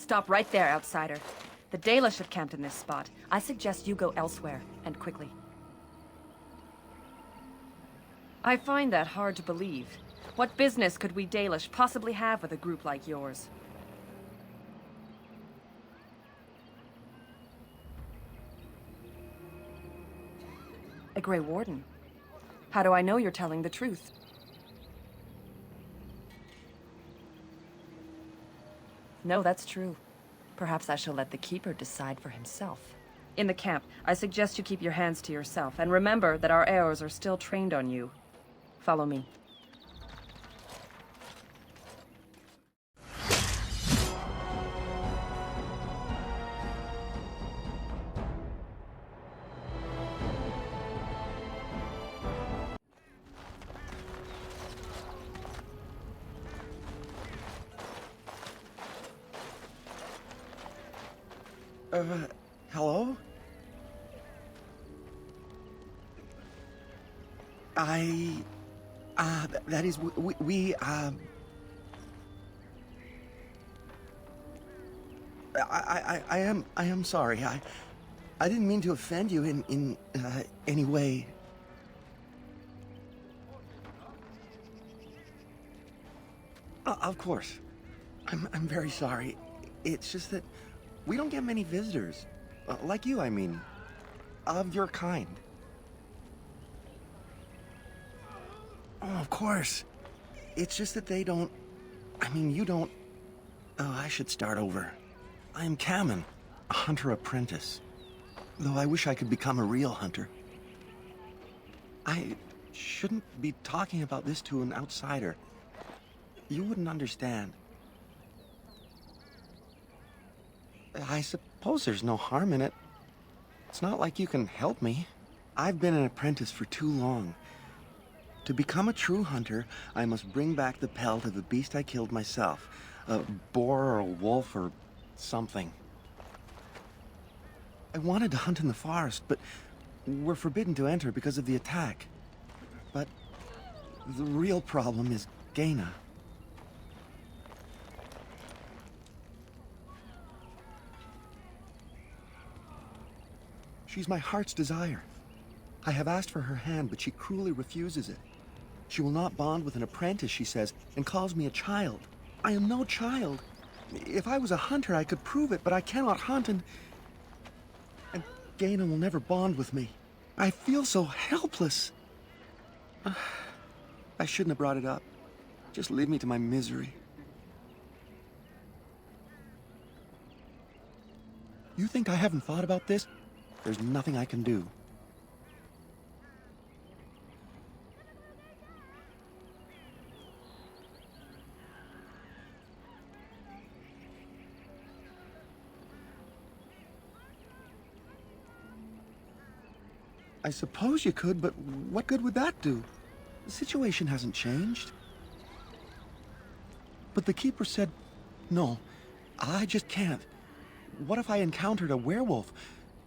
Stop right there, outsider. The Dalish have camped in this spot. I suggest you go elsewhere, and quickly. I find that hard to believe. What business could we Dalish possibly have with a group like yours? A Grey Warden? How do I know you're telling the truth? No, that's true. Perhaps I shall let the Keeper decide for himself. In the camp, I suggest you keep your hands to yourself, and remember that our arrows are still trained on you. Follow me. Hello? That is, I am sorry. I didn't mean to offend you in any way. Of course. I'm very sorry. It's just that we don't get many visitors. Like you, I mean. Of your kind. Oh, of course. It's just that they don't... I mean, you don't... Oh, I should start over. I am Kamen, a hunter apprentice. Though I wish I could become a real hunter. I shouldn't be talking about this to an outsider. You wouldn't understand. I suppose there's no harm in it. It's not like you can help me. I've been an apprentice for too long. To become a true hunter, I must bring back the pelt of a beast I killed myself. A boar or a wolf or something. I wanted to hunt in the forest, but we're forbidden to enter because of the attack. But the real problem is Gaina. She's my heart's desire. I have asked for her hand, but she cruelly refuses it. She will not bond with an apprentice, she says, and calls me a child. I am no child. If I was a hunter, I could prove it, but I cannot hunt, and Gaina will never bond with me. I feel so helpless. I shouldn't have brought it up. Just leave me to my misery. You think I haven't thought about this? There's nothing I can do. I suppose you could, but what good would that do? The situation hasn't changed. But the Keeper said, no, I just can't. What if I encountered a werewolf?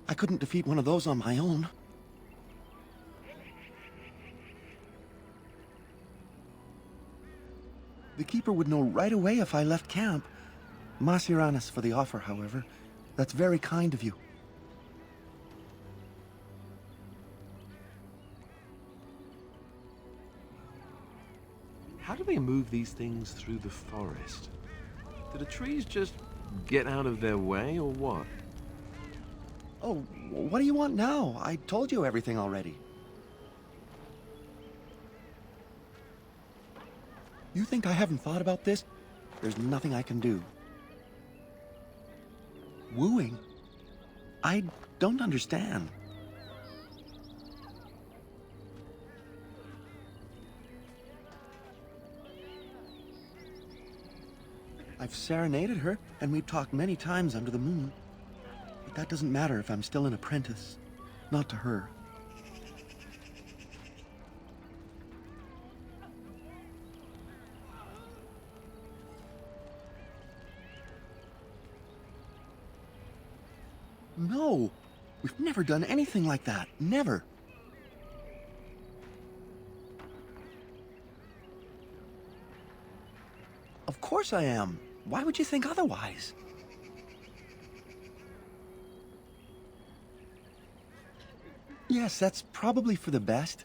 I couldn't defeat one of those on my own. The Keeper would know right away if I left camp. Masiranis for the offer, however. That's very kind of you. How do they move these things through the forest? Do the trees just get out of their way, or what? Oh, what do you want now? I told you everything already. You think I haven't thought about this? There's nothing I can do. Wooing? I don't understand. I've serenaded her, and we've talked many times under the moon. But that doesn't matter if I'm still an apprentice. Not to her. No! We've never done anything like that. Never. Of course I am. Why would you think otherwise? Yes, that's probably for the best.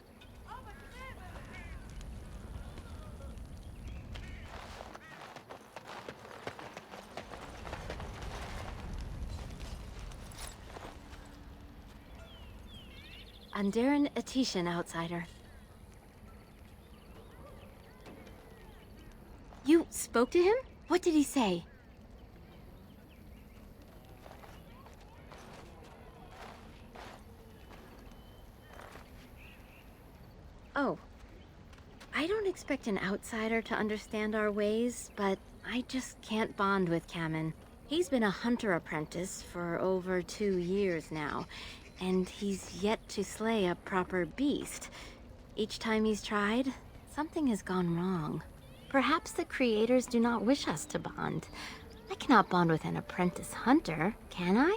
Andaran Atishan, outsider. You spoke to him? What did he say? Oh. I don't expect an outsider to understand our ways, but I just can't bond with Kamen. He's been a hunter apprentice for over 2 years now, and he's yet to slay a proper beast. Each time he's tried, something has gone wrong. Perhaps the creators do not wish us to bond. I cannot bond with an apprentice hunter, can I?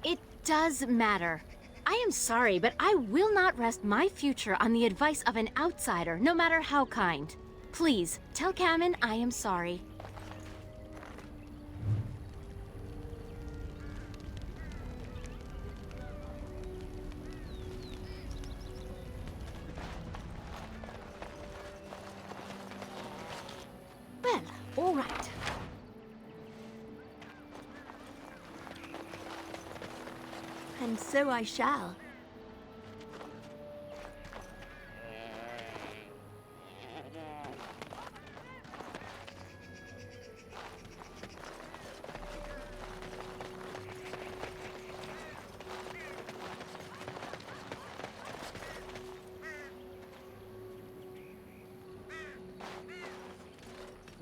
It does matter. I am sorry, but I will not rest my future on the advice of an outsider, no matter how kind. Please, tell Kamen I am sorry. Well, all right. And so I shall.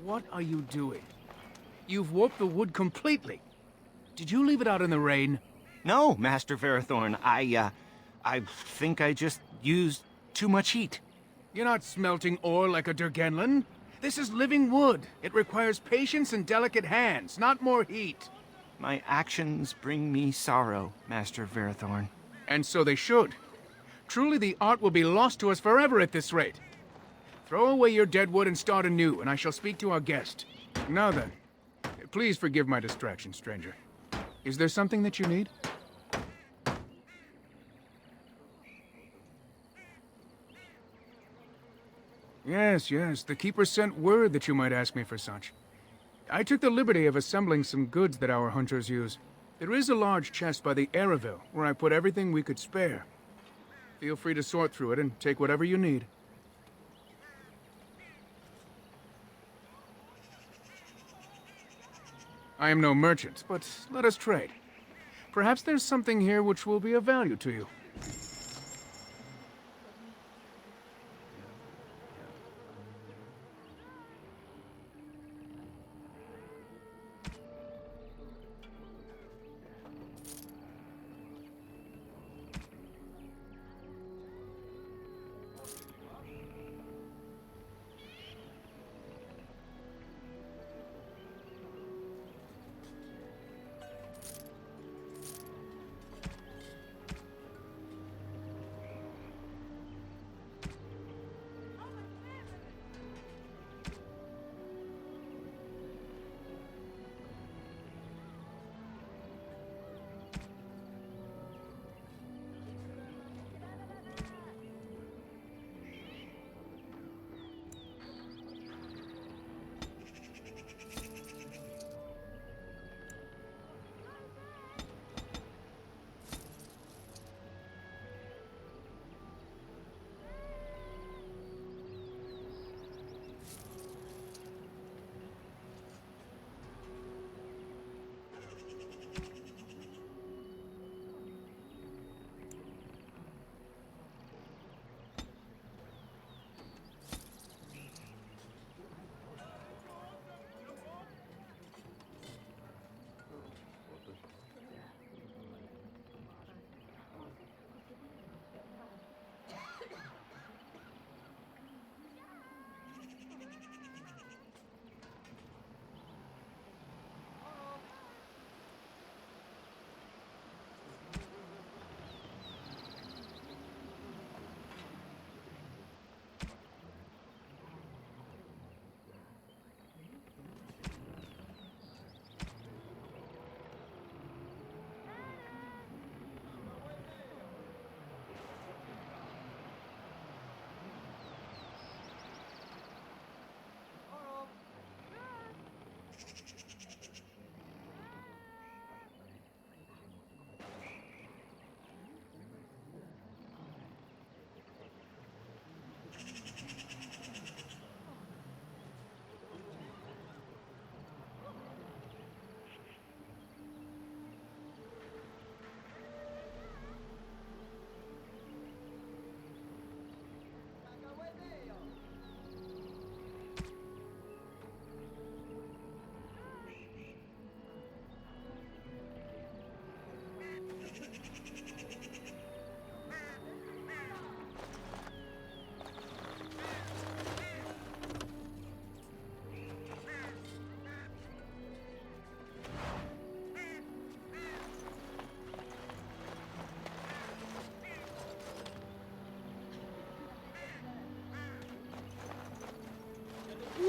What are you doing? You've warped the wood completely. Did you leave it out in the rain? No, Master Ferrothorn. I think I just used too much heat. You're not smelting ore like a Durgenlin. This is living wood. It requires patience and delicate hands, not more heat. My actions bring me sorrow, Master Ferrothorn. And so they should. Truly, the art will be lost to us forever at this rate. Throw away your dead wood and start anew, and I shall speak to our guest. Now then, please forgive my distraction, stranger. Is there something that you need? Yes, the Keeper sent word that you might ask me for such. I took the liberty of assembling some goods that our hunters use. There is a large chest by the Araville, where I put everything we could spare. Feel free to sort through it and take whatever you need. I am no merchant, but let us trade. Perhaps there's something here which will be of value to you.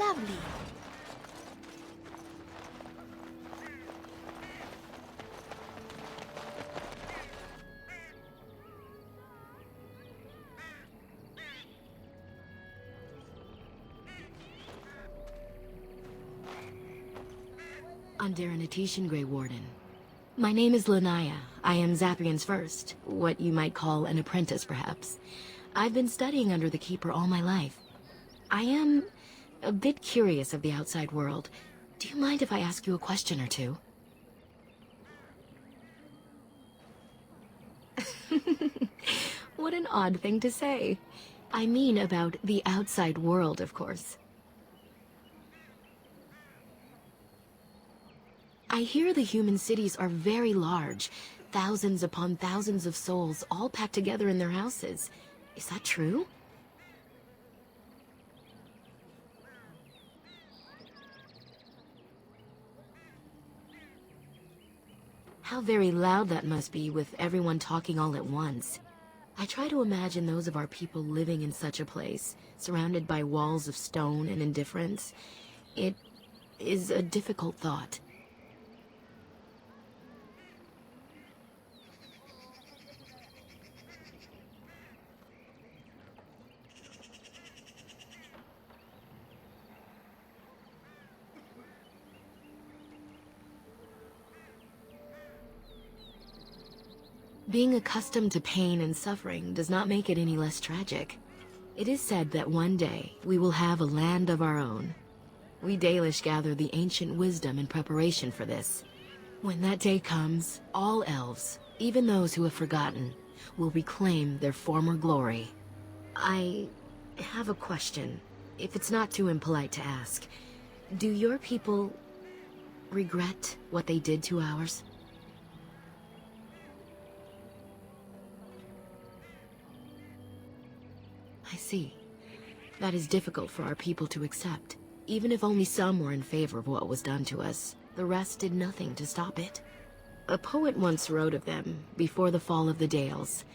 lovely. I'm Daranatishan Grey Warden. My name is Lanaya. I am Zathrian's first, what you might call an apprentice, perhaps. I've been studying under the Keeper all my life. I am a bit curious of the outside world. Do you mind if I ask you a question or two? What an odd thing to say. I mean about the outside world, of course. I hear the human cities are very large, thousands upon thousands of souls all packed together in their houses. Is that true? How very loud that must be with everyone talking all at once. I try to imagine those of our people living in such a place, surrounded by walls of stone and indifference. It is a difficult thought. Being accustomed to pain and suffering does not make it any less tragic. It is said that one day we will have a land of our own. We Dalish gather the ancient wisdom in preparation for this. When that day comes, all elves, even those who have forgotten, will reclaim their former glory. I have a question, if it's not too impolite to ask. Do your people regret what they did to ours? I see. That is difficult for our people to accept. Even if only some were in favor of what was done to us, the rest did nothing to stop it. A poet once wrote of them, before the fall of the Dales.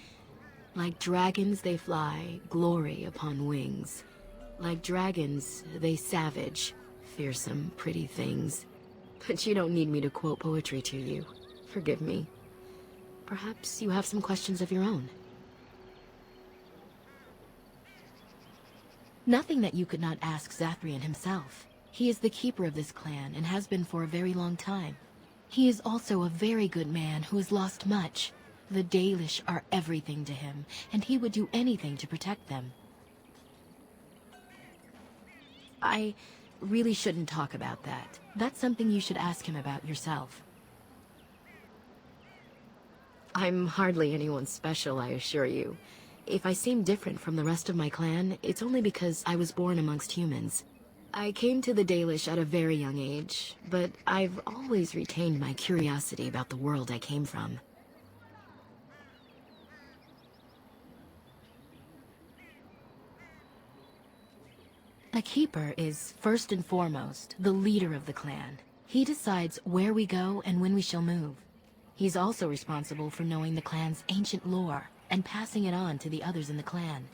Like dragons they fly, glory upon wings. Like dragons, they savage, fearsome, pretty things. But you don't need me to quote poetry to you. Forgive me. Perhaps you have some questions of your own. Nothing that you could not ask Zathrian himself. He is the keeper of this clan and has been for a very long time. He is also a very good man who has lost much. The Dalish are everything to him, and he would do anything to protect them. I really shouldn't talk about that. That's something you should ask him about yourself. I'm hardly anyone special, I assure you. If I seem different from the rest of my clan, it's only because I was born amongst humans. I came to the Dalish at a very young age, but I've always retained my curiosity about the world I came from. A keeper is, first and foremost, the leader of the clan. He decides where we go and when we shall move. He's also responsible for knowing the clan's ancient lore and passing it on to the others in the clan.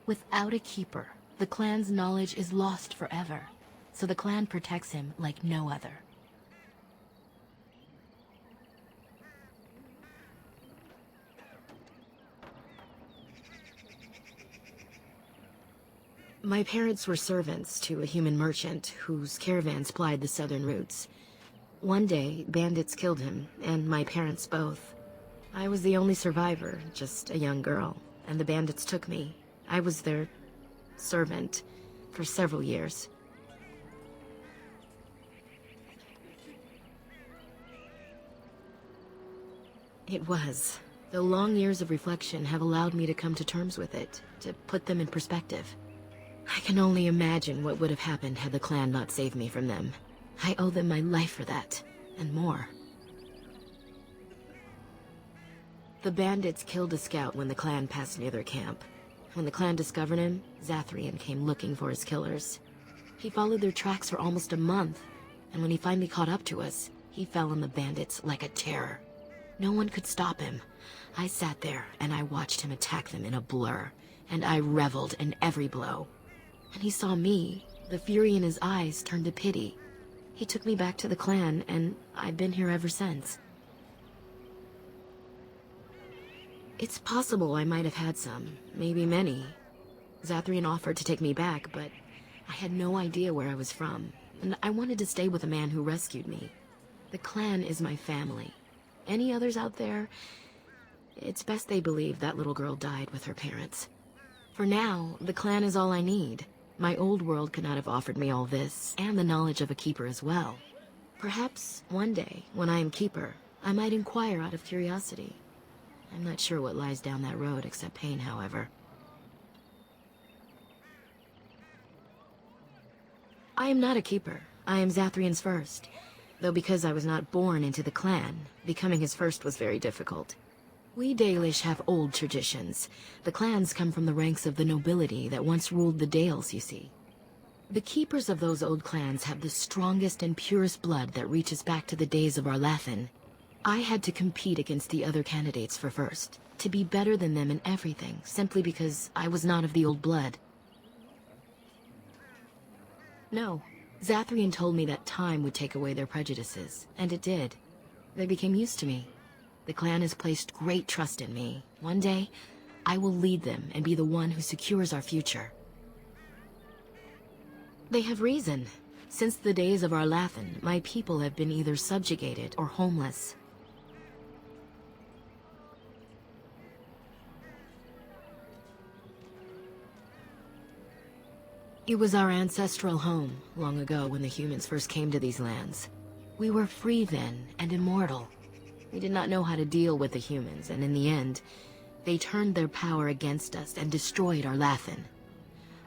Without a keeper, the clan's knowledge is lost forever, so the clan protects him like no other. My parents were servants to a human merchant whose caravans plied the southern routes. One day, bandits killed him, and my parents both. I was the only survivor, just a young girl, and the bandits took me. I was their servant for several years. It was, though long years of reflection have allowed me to come to terms with it, to put them in perspective. I can only imagine what would have happened had the clan not saved me from them. I owe them my life for that, and more. The bandits killed a scout when the clan passed near their camp. When the clan discovered him, Zathrian came looking for his killers. He followed their tracks for almost a month, and when he finally caught up to us, he fell on the bandits like a terror. No one could stop him. I sat there, and I watched him attack them in a blur, and I reveled in every blow. When he saw me, The fury in his eyes turned to pity. He took me back to the clan, and I've been here ever since. It's possible I might have had some, maybe many. Zathrian offered to take me back, but I had no idea where I was from, and I wanted to stay with a man who rescued me. The clan is my family. Any others out there? It's best they believe that little girl died with her parents. For now, the clan is all I need. My old world could not have offered me all this, and the knowledge of a keeper as well. Perhaps one day, when I am keeper, I might inquire out of curiosity. I'm not sure what lies down that road except pain, however. I am not a keeper. I am Zathrian's first. Though because I was not born into the clan, becoming his first was very difficult. We Dalish have old traditions. The clans come from the ranks of the nobility that once ruled the Dales, you see. The keepers of those old clans have the strongest and purest blood that reaches back to the days of our Lathan. I had to compete against the other candidates for first, to be better than them in everything, simply because I was not of the old blood. No, Zathrian told me that time would take away their prejudices, and it did. They became used to me. The clan has placed great trust in me. One day, I will lead them and be the one who secures our future. They have reason. Since the days of our Lathan, my people have been either subjugated or homeless. It was our ancestral home, long ago when the humans first came to these lands. We were free then, and immortal. We did not know how to deal with the humans, and in the end, they turned their power against us and destroyed our Lathan.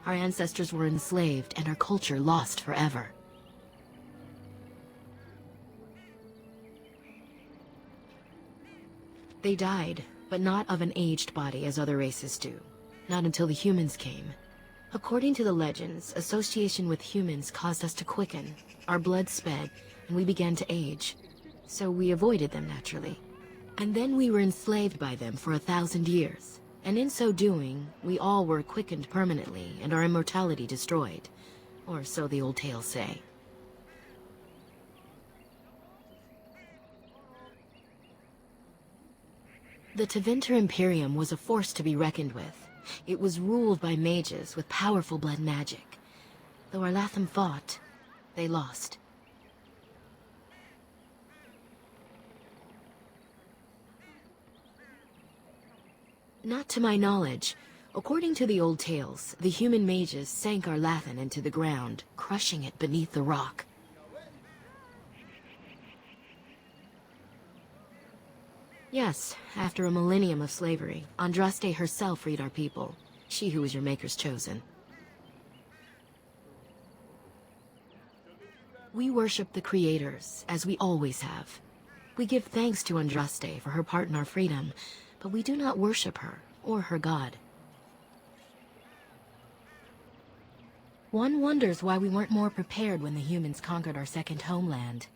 Our ancestors were enslaved, and our culture lost forever. They died, but not of an aged body as other races do. Not until the humans came. According to the legends, association with humans caused us to quicken. Our blood sped, and we began to age. So we avoided them naturally. And then we were enslaved by them for 1,000 years. And in so doing, we all were quickened permanently and our immortality destroyed. Or so the old tales say. The Tevinter Imperium was a force to be reckoned with. It was ruled by mages with powerful blood magic. Though our Lathan fought, they lost. Not to my knowledge. According to the old tales, the human mages sank our Lathan into the ground, crushing it beneath the rock. Yes, after a millennium of slavery, Andraste herself freed our people. She who was your maker's chosen. We worship the creators, as we always have. We give thanks to Andraste for her part in our freedom, but we do not worship her, or her god. One wonders why we weren't more prepared when the humans conquered our second homeland.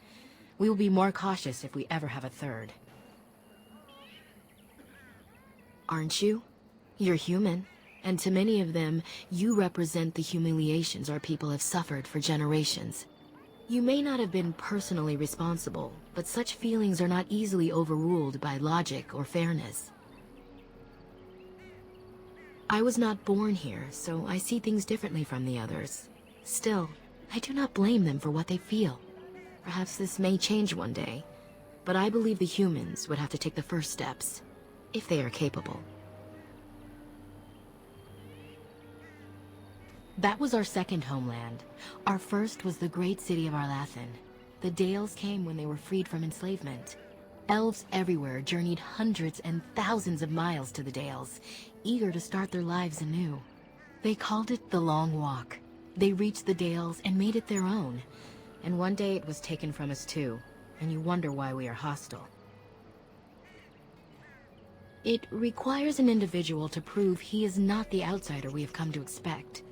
We will be more cautious if we ever have a third. Aren't you? You're human, and to many of them, you represent the humiliations our people have suffered for generations. You may not have been personally responsible, but such feelings are not easily overruled by logic or fairness. I was not born here, so I see things differently from the others. Still, I do not blame them for what they feel. Perhaps this may change one day, but I believe the humans would have to take the first steps, if they are capable. That was our second homeland. Our first was the great city of Arlathan. The Dales came when they were freed from enslavement. Elves everywhere journeyed hundreds and thousands of miles to the Dales, eager to start their lives anew. They called it the Long Walk. They reached the Dales and made it their own. And one day it was taken from us too, and you wonder why we are hostile. It requires an individual to prove he is not the outsider we have come to expect.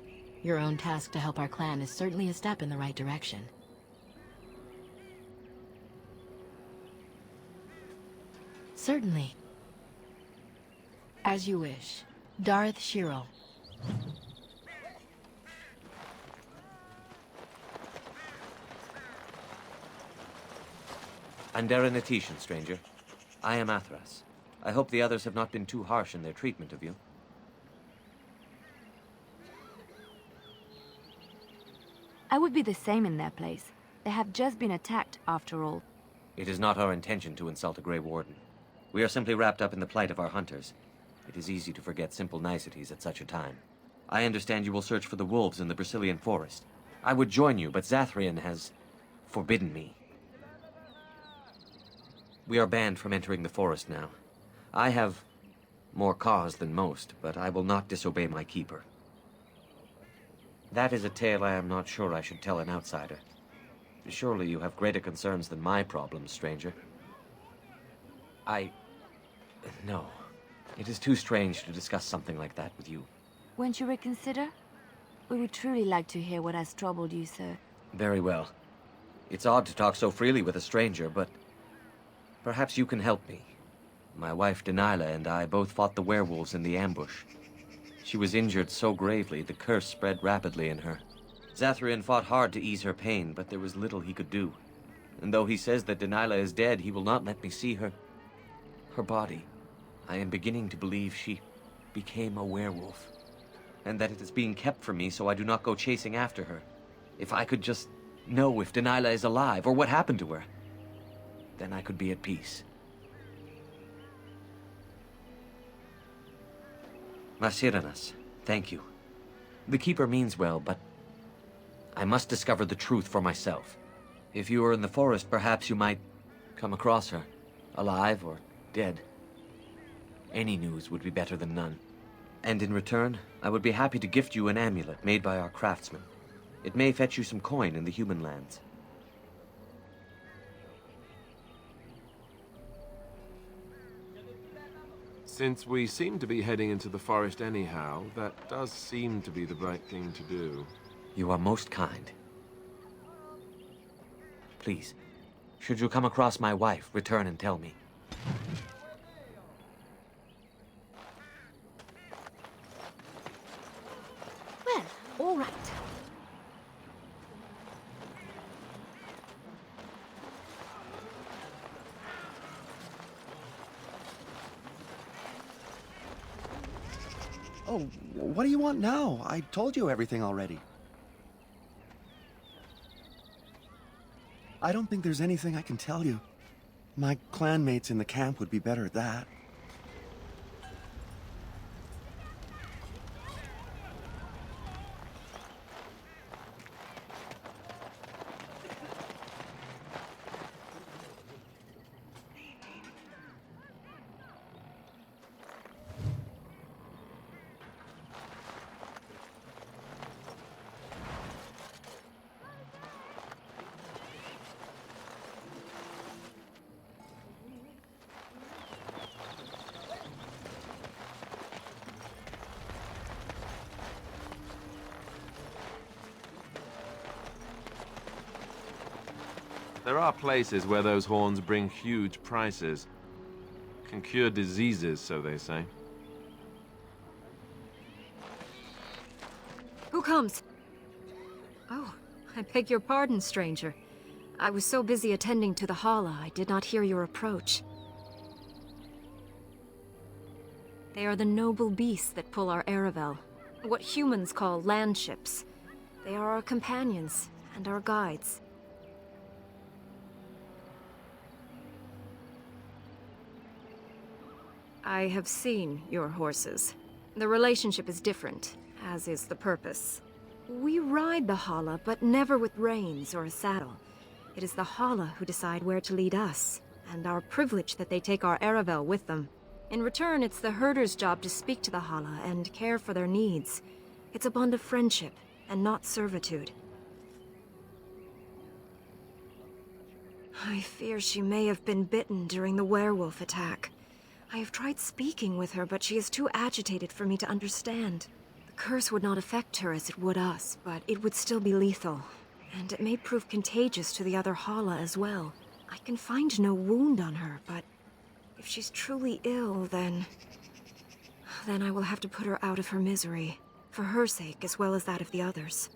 Your own task to help our clan is certainly a step in the right direction. Certainly. As you wish. Darth Shiro. Andera stranger. I am Athras. I hope the others have not been too harsh in their treatment of you. I would be the same in their place. They have just been attacked, after all. It is not our intention to insult a Grey Warden. We are simply wrapped up in the plight of our hunters. It is easy to forget simple niceties at such a time. I understand you will search for the wolves in the Brazilian forest. I would join you, but Zathrian has forbidden me. We are banned from entering the forest now. I have more cause than most, but I will not disobey my keeper. That is a tale I am not sure I should tell an outsider. Surely you have greater concerns than my problems, stranger. No. It is too strange to discuss something like that with you. Won't you reconsider? We would truly like to hear what has troubled you, sir. Very well. It's odd to talk so freely with a stranger, but perhaps you can help me. My wife Delilah and I both fought the werewolves in the ambush. She was injured so gravely, the curse spread rapidly in her. Zathrian fought hard to ease her pain, but there was little he could do. And though he says that Delilah is dead, he will not let me see her body. I am beginning to believe she became a werewolf, and that it is being kept from me so I do not go chasing after her. If I could just know if Delilah is alive, or what happened to her, then I could be at peace. Masiranas, thank you. The Keeper means well, but I must discover the truth for myself. If you are in the forest, perhaps you might come across her, alive or dead. Any news would be better than none. And in return, I would be happy to gift you an amulet made by our craftsman. It may fetch you some coin in the human lands. Since we seem to be heading into the forest anyhow, that does seem to be the right thing to do. You are most kind. Please, should you come across my wife, return and tell me. Well, all right. Oh, what do you want now? I told you everything already. I don't think there's anything I can tell you. My clanmates in the camp would be better at that. There are places where those horns bring huge prices. Can cure diseases, so they say. Who comes? Oh, I beg your pardon, stranger. I was so busy attending to the Hala, I did not hear your approach. They are the noble beasts that pull our Aravel, what humans call land ships. They are our companions and our guides. I have seen your horses. The relationship is different, as is the purpose. We ride the Hala, but never with reins or a saddle. It is the Hala who decide where to lead us, and our privilege that they take our Aravel with them. In return, it's the herder's job to speak to the Hala and care for their needs. It's a bond of friendship, and not servitude. I fear she may have been bitten during the werewolf attack. I have tried speaking with her, but she is too agitated for me to understand. The curse would not affect her as it would us, but it would still be lethal. And it may prove contagious to the other Hala as well. I can find no wound on her, but if she's truly ill, then I will have to put her out of her misery. For her sake, as well as that of the others.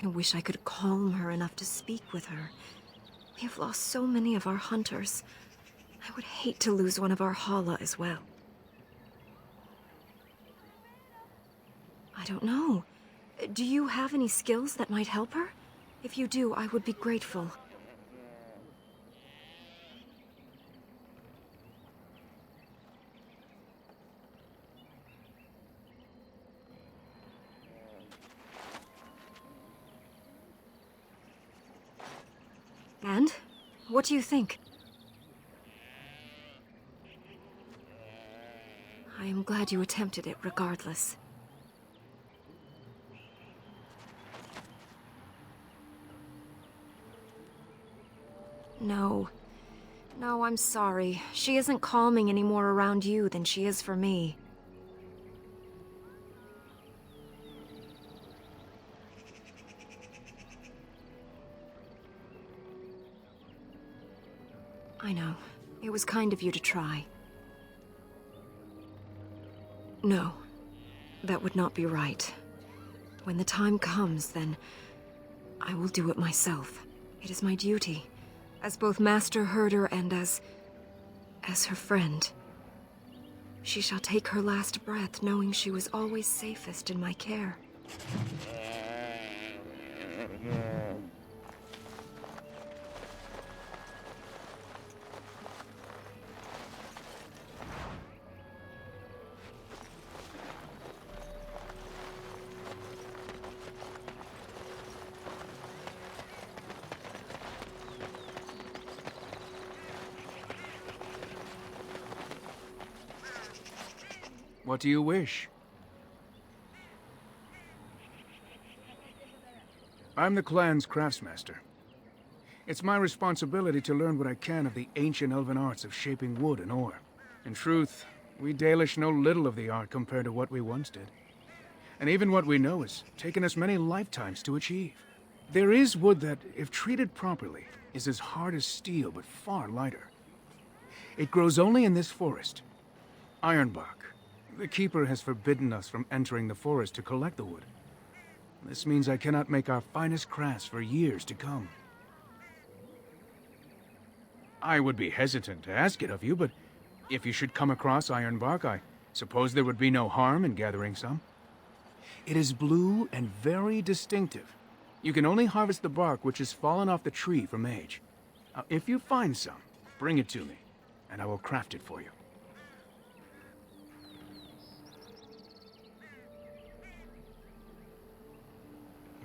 I wish I could calm her enough to speak with her. We have lost so many of our hunters. I would hate to lose one of our Hala as well. I don't know. Do you have any skills that might help her? If you do, I would be grateful. And? What do you think? I am glad you attempted it regardless. No. No, I'm sorry. She isn't calming any more around you than she is for me. I know. It was kind of you to try. No. That would not be right. When the time comes, then I will do it myself. It is my duty. As both Master Herder and as her friend. She shall take her last breath knowing she was always safest in my care. What do you wish? I'm the clan's craftsmaster. It's my responsibility to learn what I can of the ancient elven arts of shaping wood and ore. In truth, we Dalish know little of the art compared to what we once did. And even what we know has taken us many lifetimes to achieve. There is wood that, if treated properly, is as hard as steel but far lighter. It grows only in this forest. Ironbark. The Keeper has forbidden us from entering the forest to collect the wood. This means I cannot make our finest crafts for years to come. I would be hesitant to ask it of you, but if you should come across ironbark, I suppose there would be no harm in gathering some. It is blue and very distinctive. You can only harvest the bark which has fallen off the tree from age. If you find some, bring it to me, and I will craft it for you.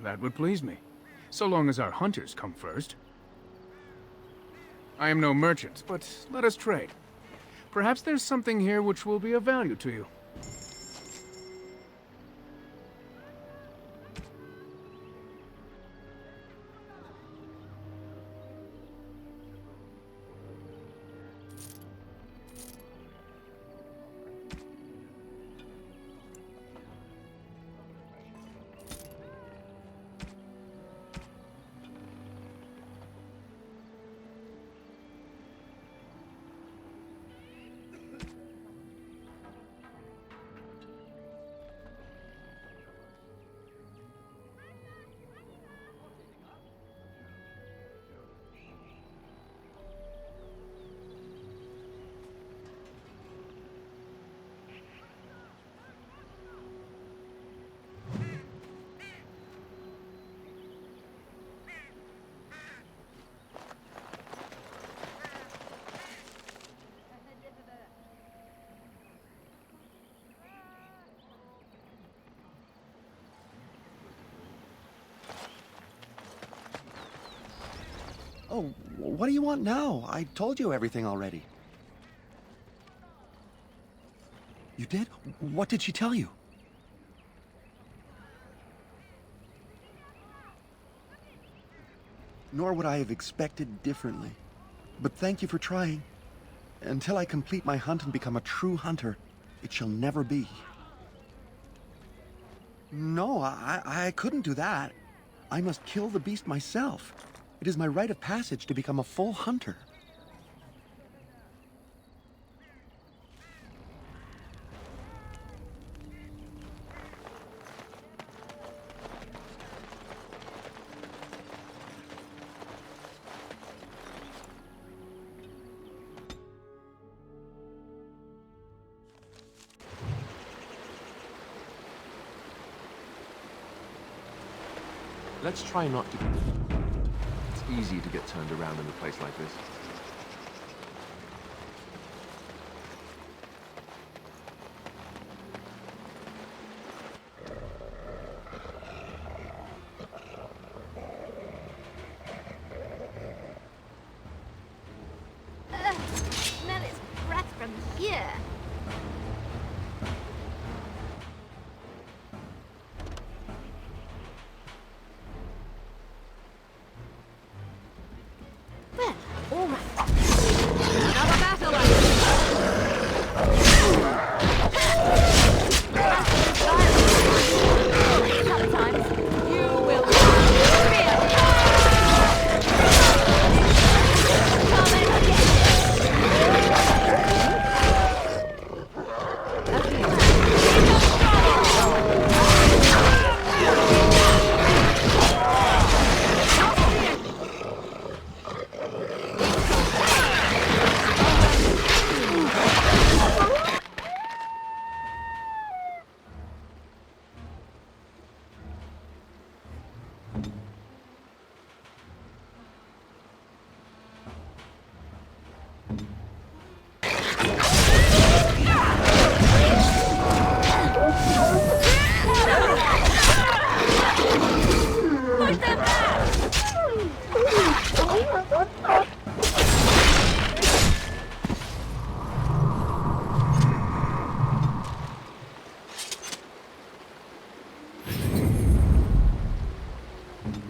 That would please me, so long as our hunters come first. I am no merchant, but let us trade. Perhaps there's something here which will be of value to you. Oh, what do you want now? I told you everything already. You did? What did she tell you? Nor would I have expected differently. But thank you for trying. Until I complete my hunt and become a true hunter, it shall never be. No, I couldn't do that. I must kill the beast myself. It is my rite of passage to become a full hunter. Let's try not to... It's easy to get turned around in a place like this. Smell its breath from here. Well, all right. Another battle like sometimes you will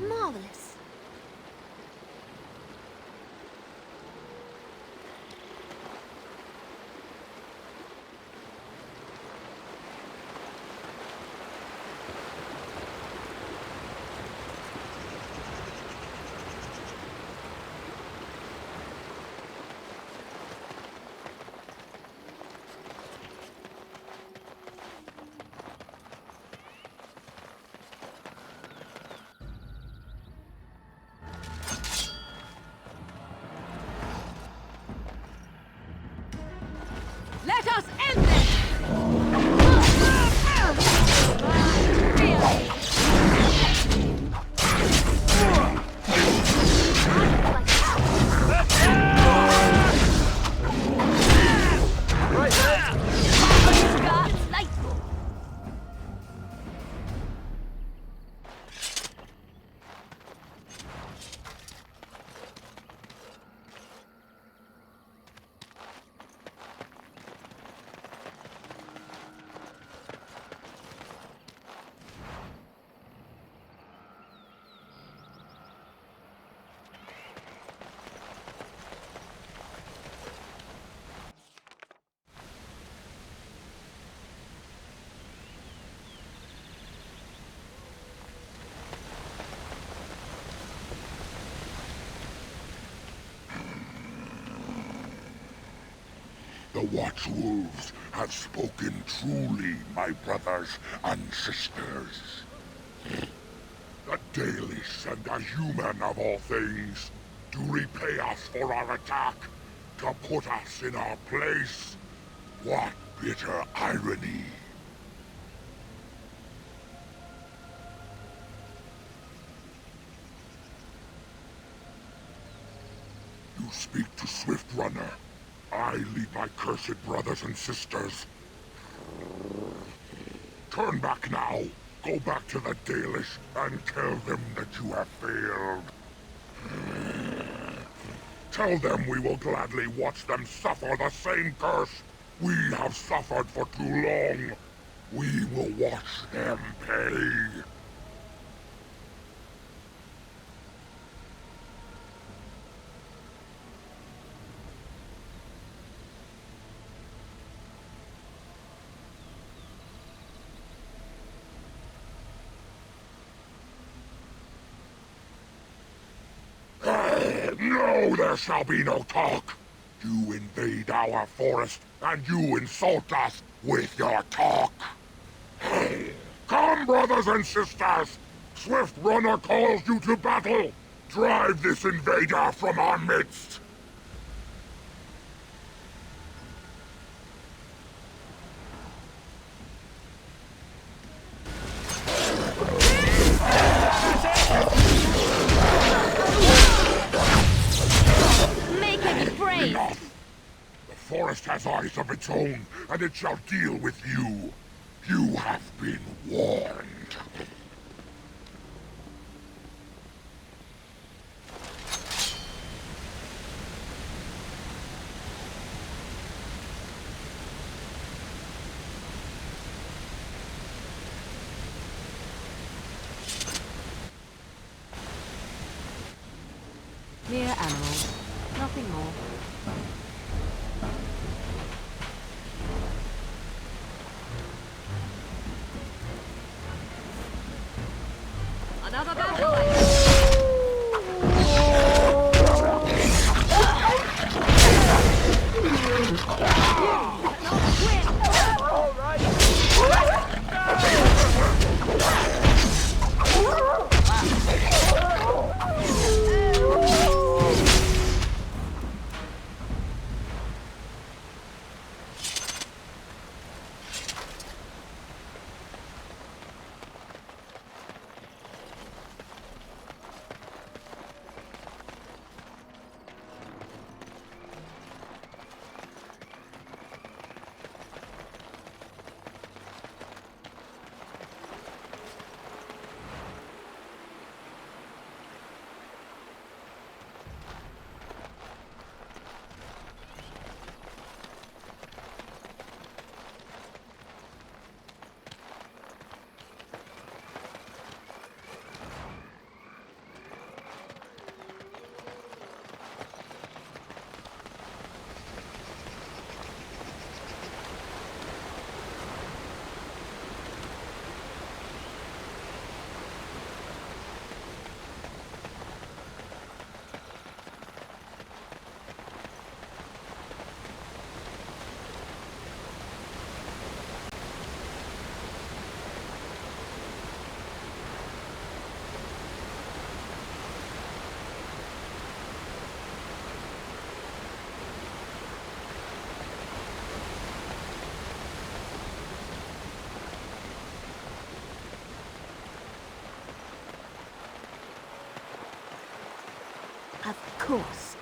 marvelous. Let us end this! The Watchwolves have spoken truly, my brothers and sisters. The Dalish and the human of all things, to repay us for our attack, to put us in our place. What bitter irony. You speak to Swift Runner. I lead my cursed brothers and sisters. Turn back now. Go back to the Dalish and tell them that you have failed. Tell them we will gladly watch them suffer the same curse we have suffered for too long. We will watch them pay. No, there shall be no talk. You invade our forest, and you insult us with your talk. Come, brothers and sisters! Swift Runner calls you to battle! Drive this invader from our midst! forest has eyes of its own, and it shall deal with you. You have been warned. Mere animals. Nothing more. Another battle! Of course.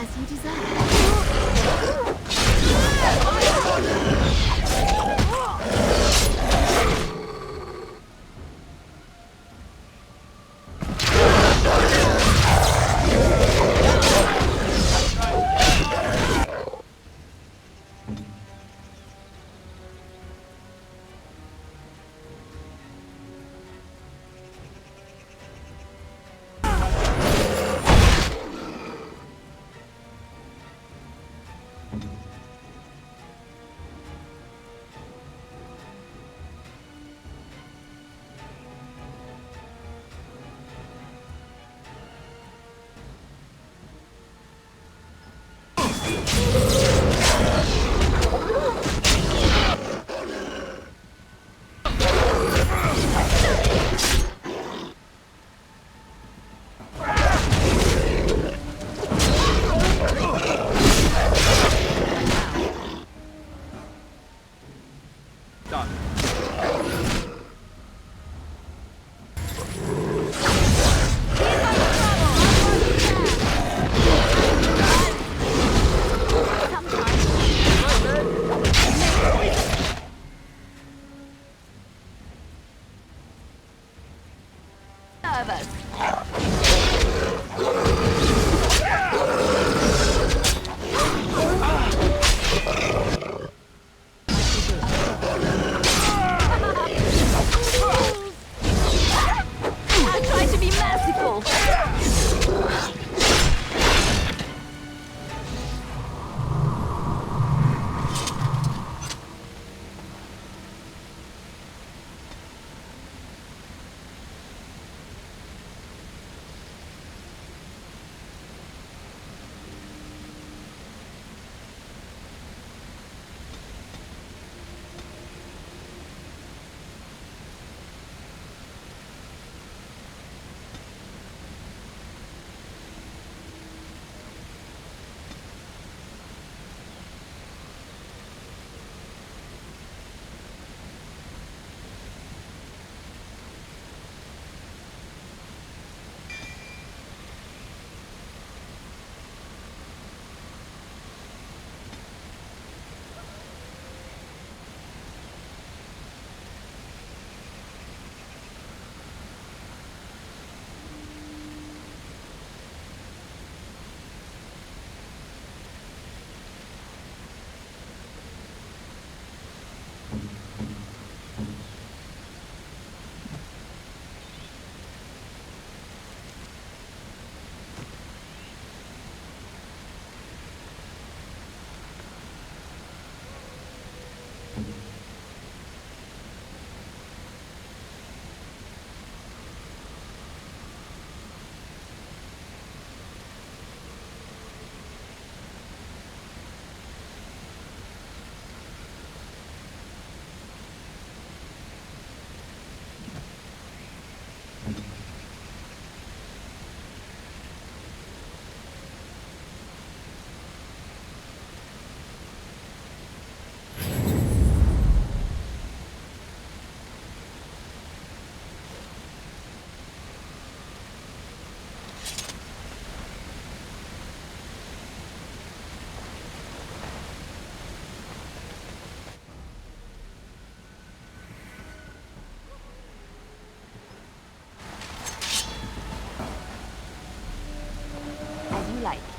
As you desire. like.